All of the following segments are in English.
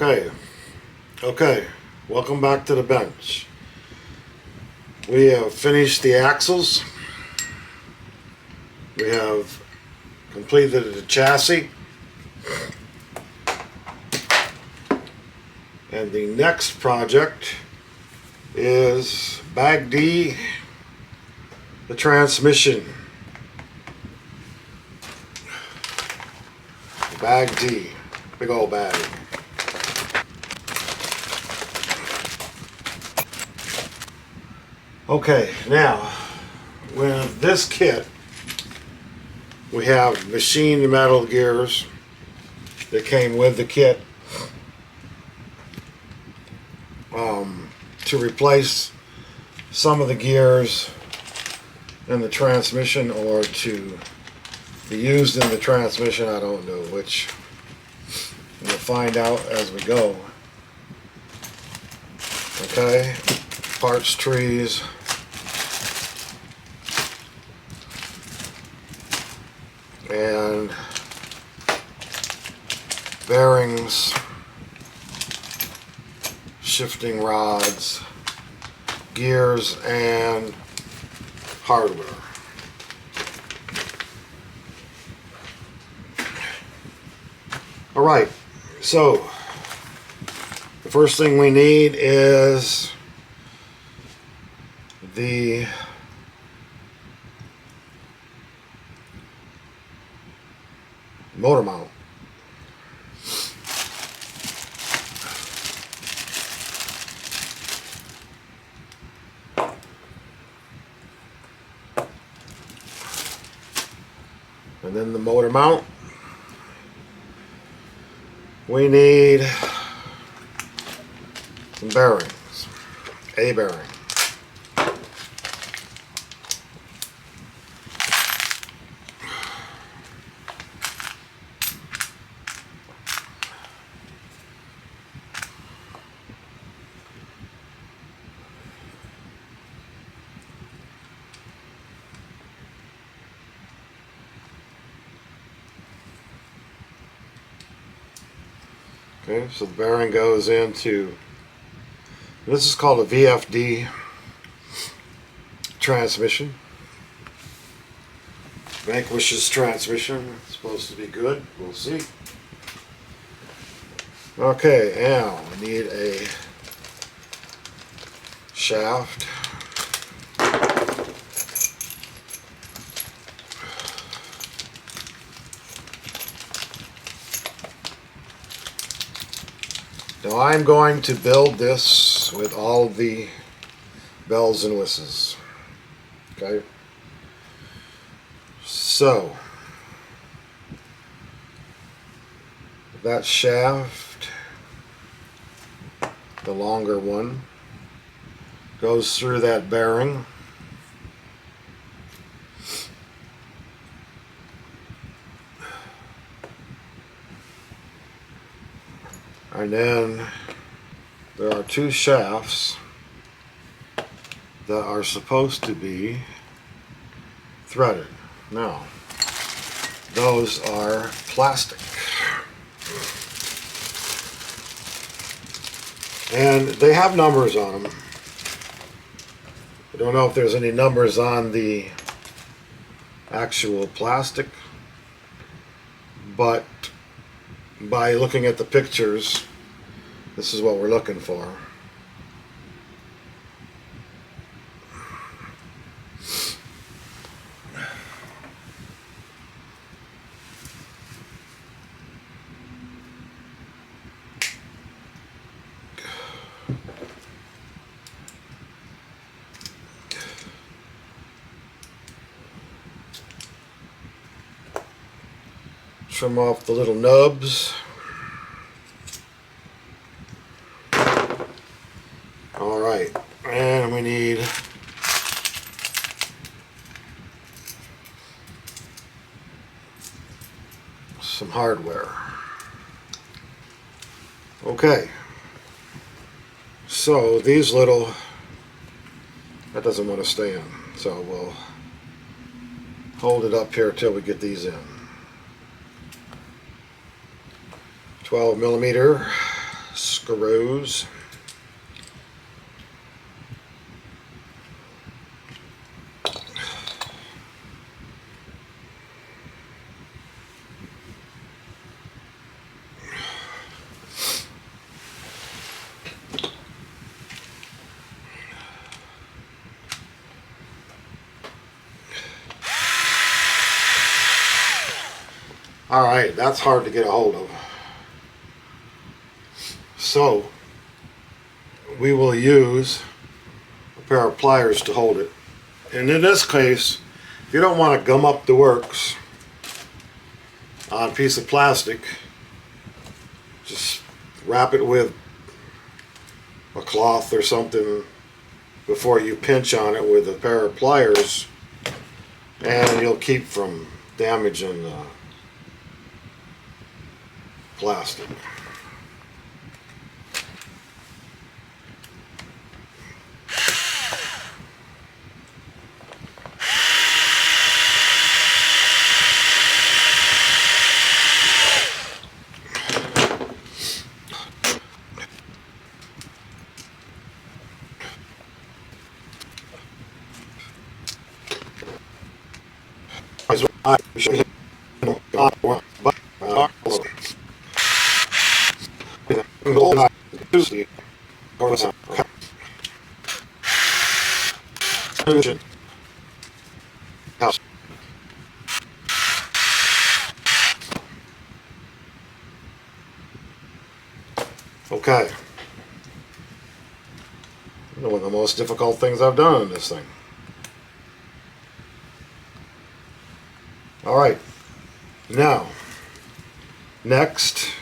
Okay, welcome back to the bench. We have finished the axles. We have completed the chassis. And the next project is Bag D, the transmission. Bag D, big old bag. Okay, now with this kit we have machined metal gears that came with the kit to replace some of the gears in the transmission, or to be used in the transmission. I don't know which. We'll find out as we go. Okay, parts trees. And bearings, shifting rods, gears, and hardware. Alright, so the first thing we need is the motor mount. And then the motor mount, we need some bearings, a bearing. Okay, so the bearing goes into, this is called a VFD transmission. Vanquish's transmission. It's supposed to be good. We'll see. Okay, now we need a shaft. Now I'm going to build this with all the bells and whistles. Okay. So that shaft, the longer one, goes through that bearing. And then there are two shafts that are supposed to be threaded. Now, those are plastic. And they have numbers on them. I don't know if there's any numbers on the actual plastic, but by looking at the pictures, this is what we're looking for. Trim off the little nubs. Alright, and we need some hardware. Okay, so these little, that doesn't want to stay in, so we'll hold it up here till we get these in. 12mm screws. Alright, that's hard to get a hold of. So, we will use a pair of pliers to hold it. And in this case, if you don't want to gum up the works on a piece of plastic, just wrap it with a cloth or something before you pinch on it with a pair of pliers, and you'll keep from damaging the plastic. Okay. One of the most difficult things I've done in this thing. Alright. Now, next,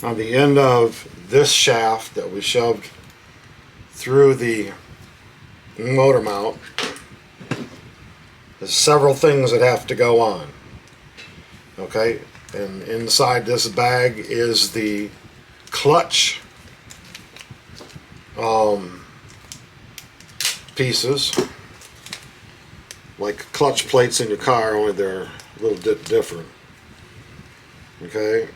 on the end of this shaft that we shoved through the motor mount, there's several things that have to go on. Okay, and inside this bag is the clutch pieces, like clutch plates in your car, only they're a little bit different. Okay.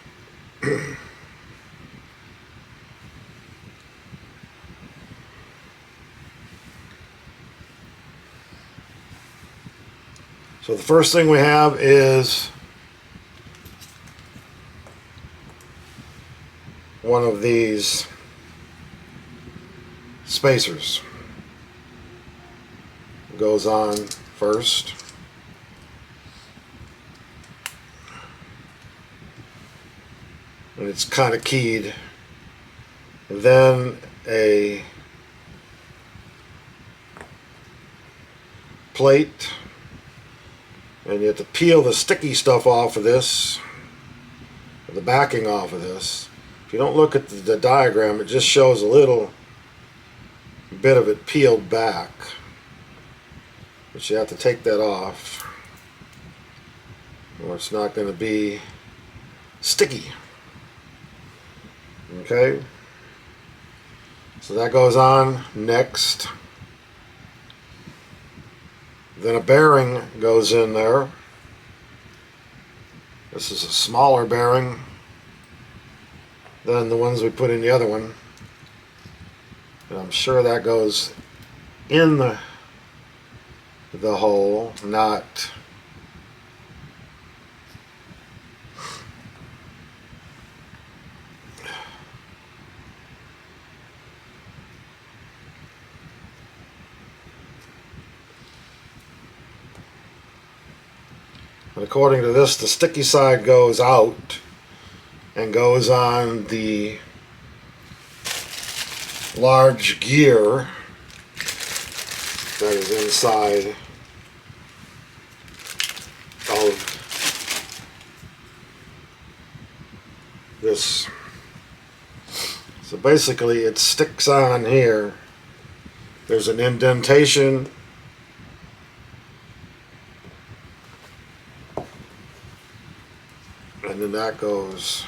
So the first thing we have is one of these spacers. Goes on first. And it's kind of keyed. And then a plate. And you have to peel the sticky stuff off of this, or the backing off of this. If you don't look at the diagram, it just shows a little bit of it peeled back. But you have to take that off, or it's not going to be sticky. Okay? So that goes on next. Then a bearing goes in there. This is a smaller bearing than the ones we put in the other one. And I'm sure that goes in the hole, not and according to this, the sticky side goes out and goes on the large gear that is inside of this. So basically it sticks on here. There's an indentation and then that goes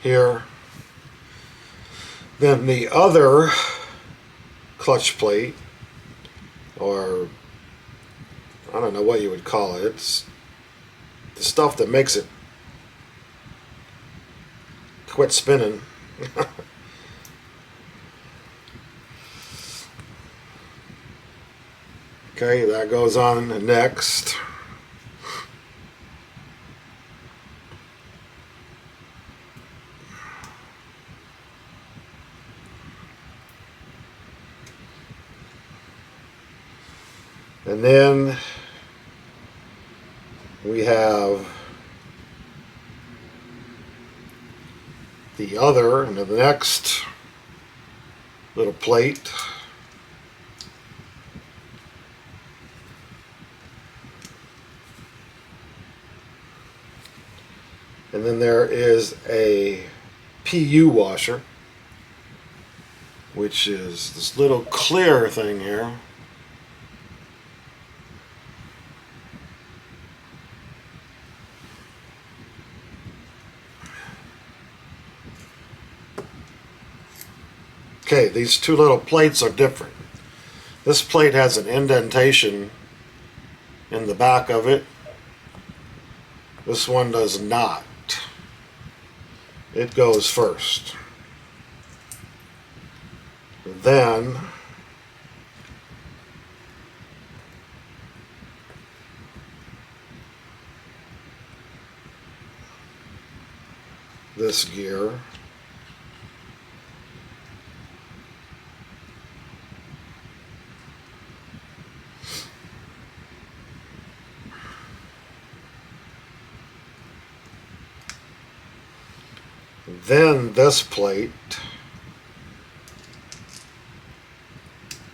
here. Then the other clutch plate, or I don't know what you would call it, it's the stuff that makes it quit spinning, Okay, that goes on next. And then we have the other, and the next little plate. And then there is a PU washer, which is this little clear thing here. Okay, these two little plates are different. This plate has an indentation in the back of it. This one does not. It goes first. Then this gear. Then this plate,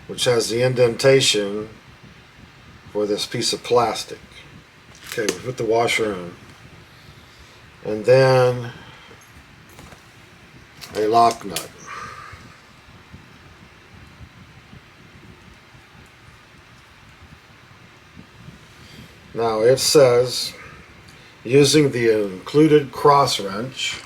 which has the indentation for this piece of plastic. Okay, we put the washer in. And then a lock nut. Now it says, using the included cross wrench,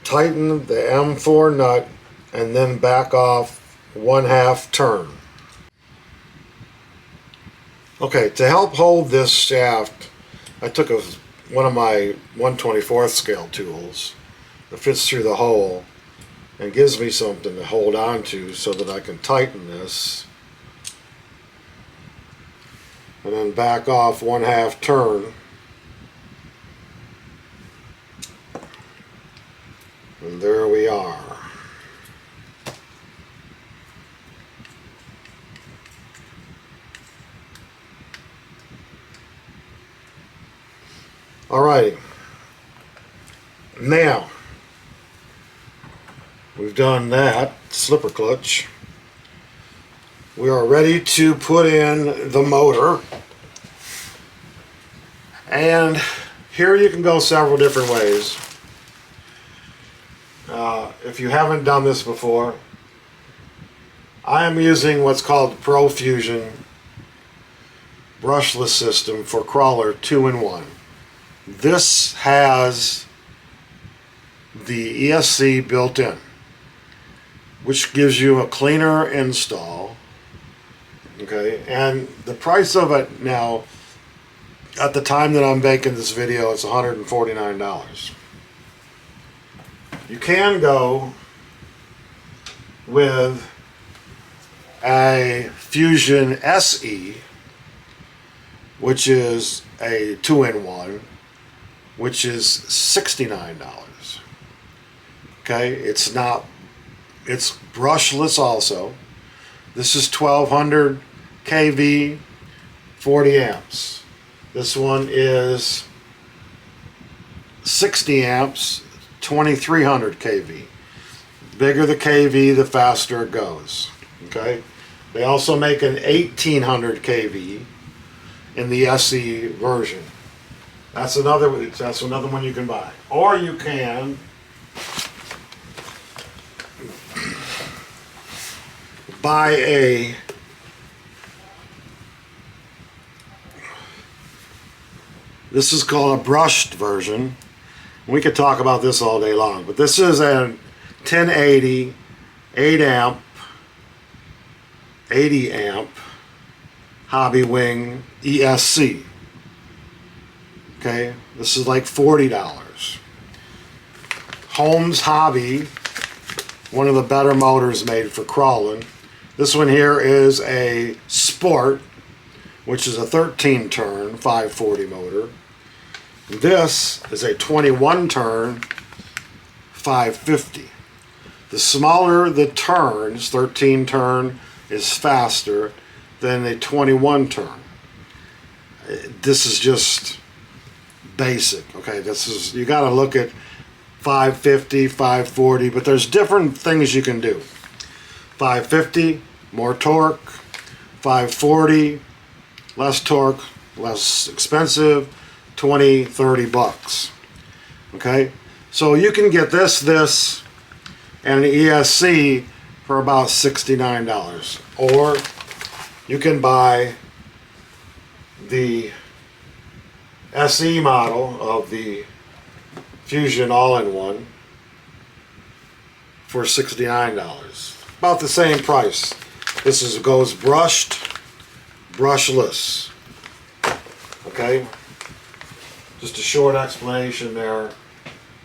tighten the M4 nut and then back off 1/2 turn. Okay, to help hold this shaft, I took one of my 1/24 scale tools that fits through the hole and gives me something to hold on to so that I can tighten this and then back off 1/2 turn. And there we are. Alrighty. Now, we've done that slipper clutch. We are ready to put in the motor. And here you can go several different ways. If you haven't done this before, I am using what's called the Pro Fusion brushless system for crawler 2-in-1. This has the ESC built in, which gives you a cleaner install. Okay, and the price of it now, at the time that I'm making this video, it's $149. You can go with a Fusion SE, which is a 2-in-1, which is $69. Okay, it's brushless also. This is 1200 kV, 40 amps. This one is 60 amps, 2300 kV. The bigger the kV, the faster it goes. Okay, they also make an 1800 kV in the SE version. That's another one you can buy. Or you can buy this is called a brushed version. We could talk about this all day long, but this is a 1080 8 amp 80 amp Hobby Wing ESC. Okay, This is like $40. Holmes Hobby, one of the better motors made for crawling. This one here is a Sport, which is a 13 turn 540 motor. This is a 21 turn 550. The smaller the turns, 13 turn is faster than a 21 turn. This is just basic, okay? This is, you got to look at 550, 540, but there's different things you can do. 550, more torque. 540, less torque, less expensive, 20, 30 bucks. Okay? So you can get this, and an ESC for about $69. Or you can buy the SE model of the Fusion all-in-one for $69. About the same price. This goes brushed, brushless. Okay? Just a short explanation there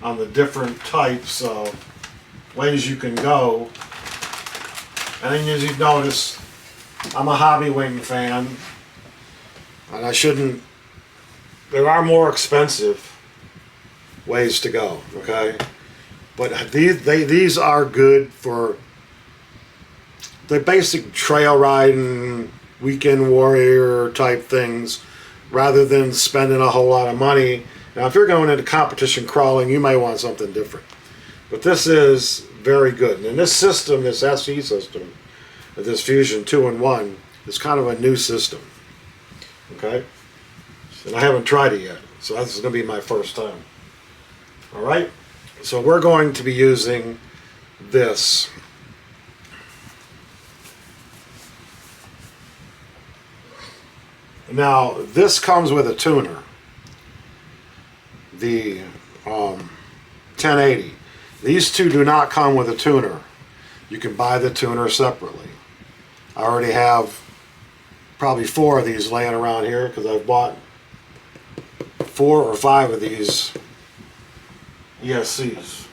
on the different types of ways you can go. And then as you've noticed, I'm a hobby wing fan, and I shouldn't, there are more expensive ways to go, okay? But these are good for the basic trail riding, weekend warrior type things, rather than spending a whole lot of money. Now, if you're going into competition crawling, you may want something different. But this is very good. And this system, this SE system, this Fusion 2-in-1, is kind of a new system. Okay? And I haven't tried it yet, so this is going to be my first time. Alright? So we're going to be using this. Now, this comes with a tuner. The 1080. These two do not come with a tuner. You can buy the tuner separately. I already have probably 4 of these laying around here because I've bought 4 or 5 of these ESCs.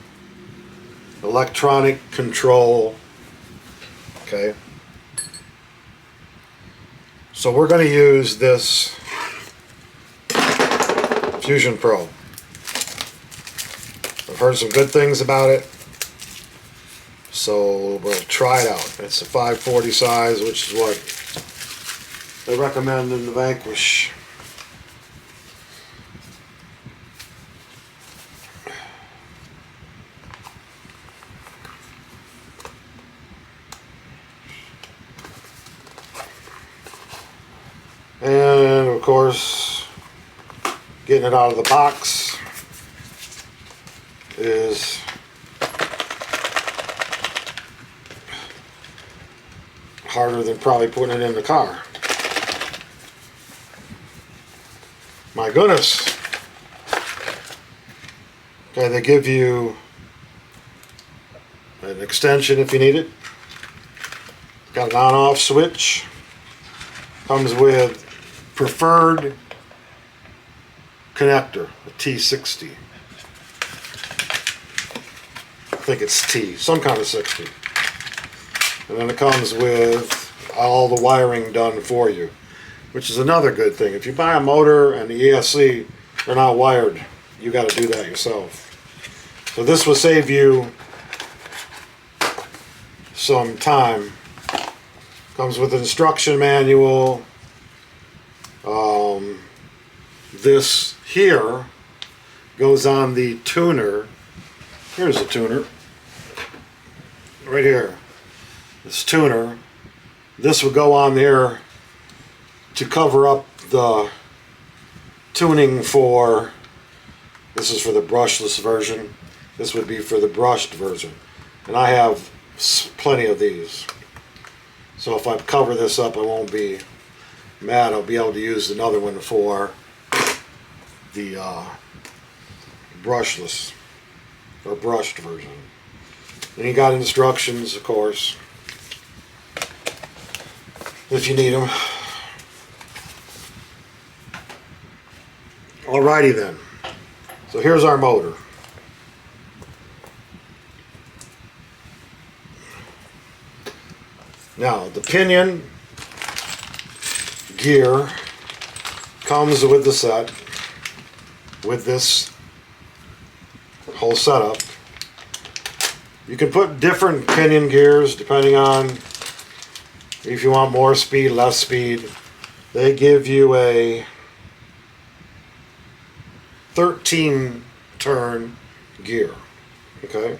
Electronic control. Okay. So we're going to use this Fusion Pro. I've heard some good things about it, so we'll try it out. It's a 540 size, which is what they recommend in the Vanquish. And of course, getting it out of the box is harder than probably putting it in the car. My goodness. Okay, they give you an extension if you need it. Got an on-off switch. Comes with preferred connector, a T60. I think it's T, some kind of 60. And then it comes with all the wiring done for you, which is another good thing. If you buy a motor and the ESC, they're not wired. You got to do that yourself. So this will save you some time. Comes with an instruction manual. This here goes on the tuner. Here's the tuner. Right here. This tuner. This would go on there to cover up the tuning for, this is for the brushless version. This would be for the brushed version. And I have plenty of these. So if I cover this up, I won't be mad. I'll be able to use another one for the brushless or brushed version. And you got instructions, of course, if you need them. Alrighty then. So here's our motor. Now the pinion gear comes with the set, with this whole setup. You can put different pinion gears depending on if you want more speed, less speed. They give you a 13 turn gear. Okay?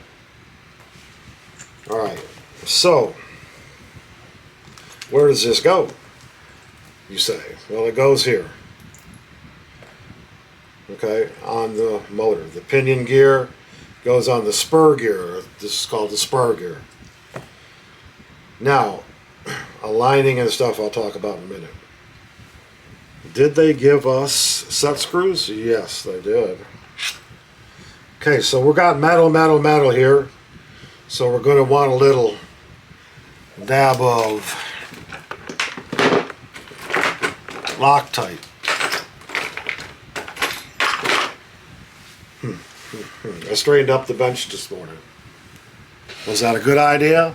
Alright, so where does this go, you say? Well, it goes here. Okay, on the motor. The pinion gear goes on the spur gear. This is called the spur gear. Now, aligning and stuff I'll talk about in a minute. Did they give us set screws? Yes, they did. Okay, so we've got metal here. So we're going to want a little dab of Loctite. I straightened up the bench this morning. Was that a good idea?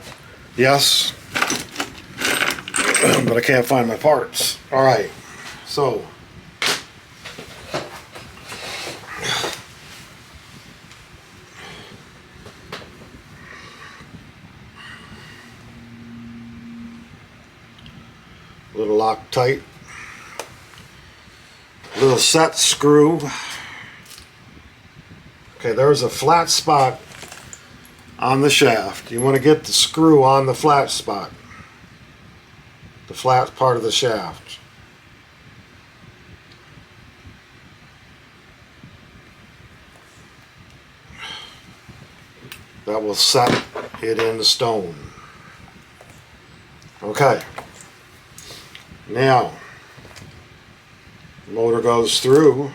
Yes. But I can't find my parts. Alright, so a little Loctite, little set screw. Okay, there's a flat spot on the shaft. You want to get the screw on the flat spot, the flat part of the shaft. That will set it in stone. Okay, now the motor goes through.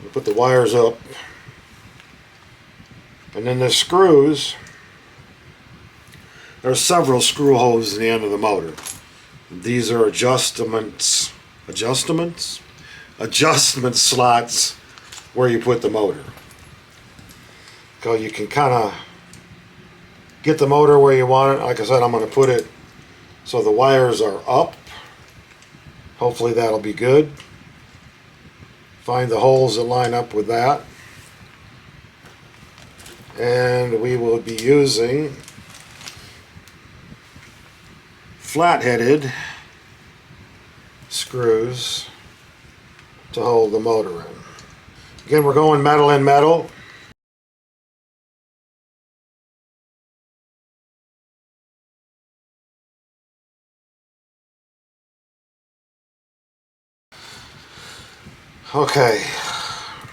We put the wires up. And then the screws, there are several screw holes in the end of the motor. These are adjustment slots where you put the motor. So you can kind of get the motor where you want it. Like I said, I'm going to put it so the wires are up. Hopefully that'll be good. Find the holes that line up with that. And we will be using flat-headed screws to hold the motor in. Again, we're going metal in metal. Okay,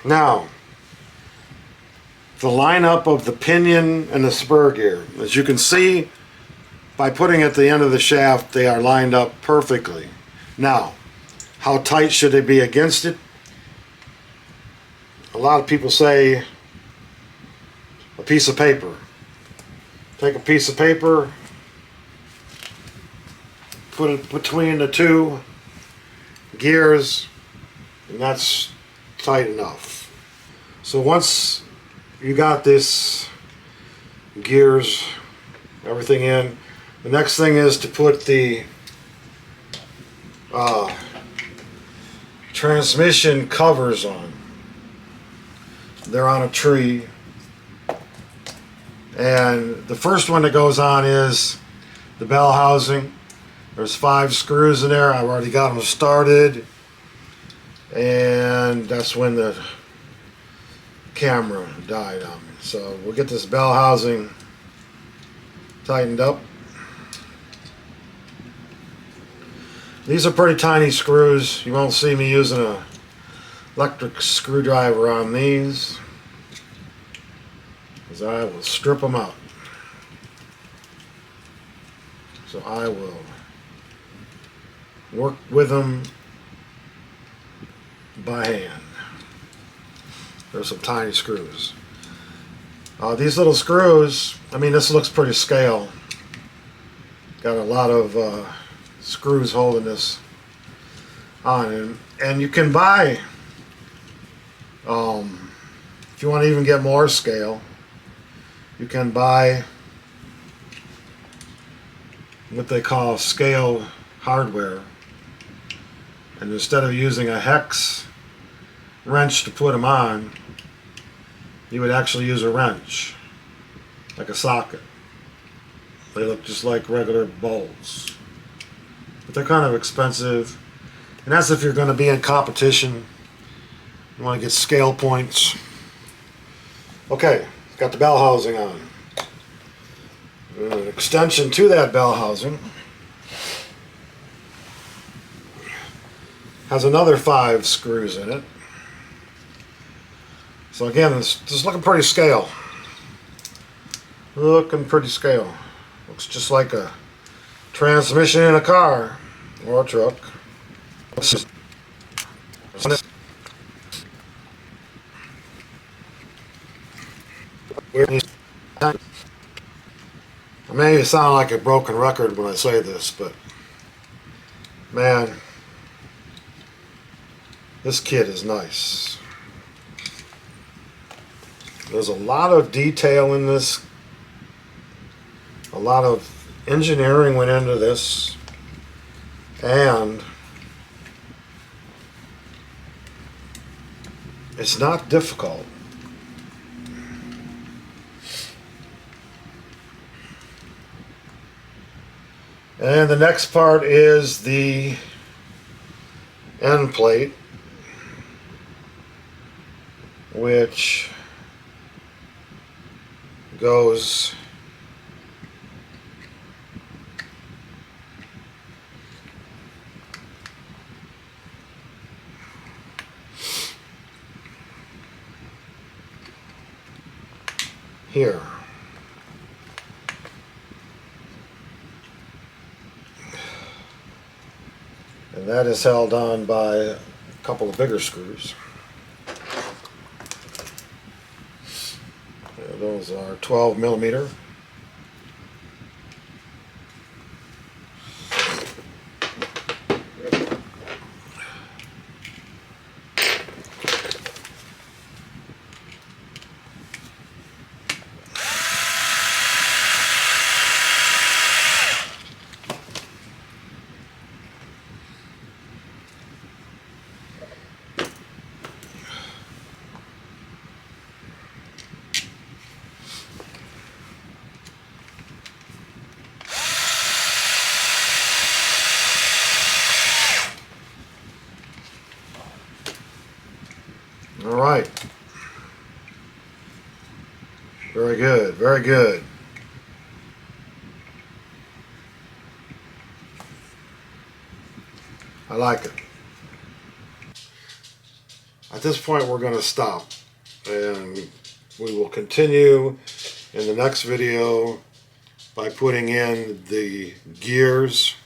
now the lineup of the pinion and the spur gear. As you can see, by putting at the end of the shaft, they are lined up perfectly. Now, how tight should they be against it? A lot of people say a piece of paper. Take a piece of paper, put it between the two gears, and that's tight enough. So once you got this gears, everything in, the next thing is to put the transmission covers on. They're on a tree, and the first one that goes on is the bell housing. There's 5 screws in there. I've already got them started, and that's when the camera died on me. So we'll get this bell housing tightened up. These are pretty tiny screws. You won't see me using an electric screwdriver on these, because I will strip them out. So I will work with them by hand. There's some tiny screws. These little screws, I mean, this looks pretty scale. Got a lot of screws holding this on, and you can buy If you want to even get more scale, you can buy what they call scale hardware, and instead of using a hex wrench to put them on, you would actually use a wrench, like a socket. They look just like regular bolts, but they're kind of expensive, and that's if you're going to be in competition. You want to get scale points. Okay, got the bell housing on. An extension to that bell housing has another 5 screws in it. So again, this is looking pretty scale. Looking pretty scale. Looks just like a transmission in a car or a truck. I may sound like a broken record when I say this, but man, this kit is nice. There's a lot of detail in this. A lot of engineering went into this, and it's not difficult. And the next part is the end plate, which goes here. And that is held on by a couple of bigger screws. Those are 12 millimeter. All right. Very good, very good. I like it. At this point, we're going to stop, and we will continue in the next video by putting in the gears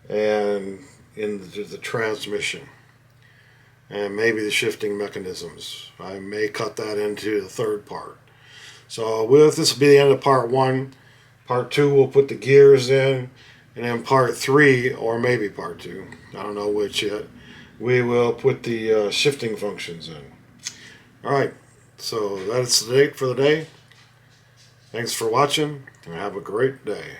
and into the transmission, and maybe the shifting mechanisms. I may cut that into the third part. So this will be the end of part 1. Part 2, we'll put the gears in, and then part 3, or maybe part 2, I don't know which yet, we will put the shifting functions in. Alright, so that's the date for the day. Thanks for watching, and have a great day.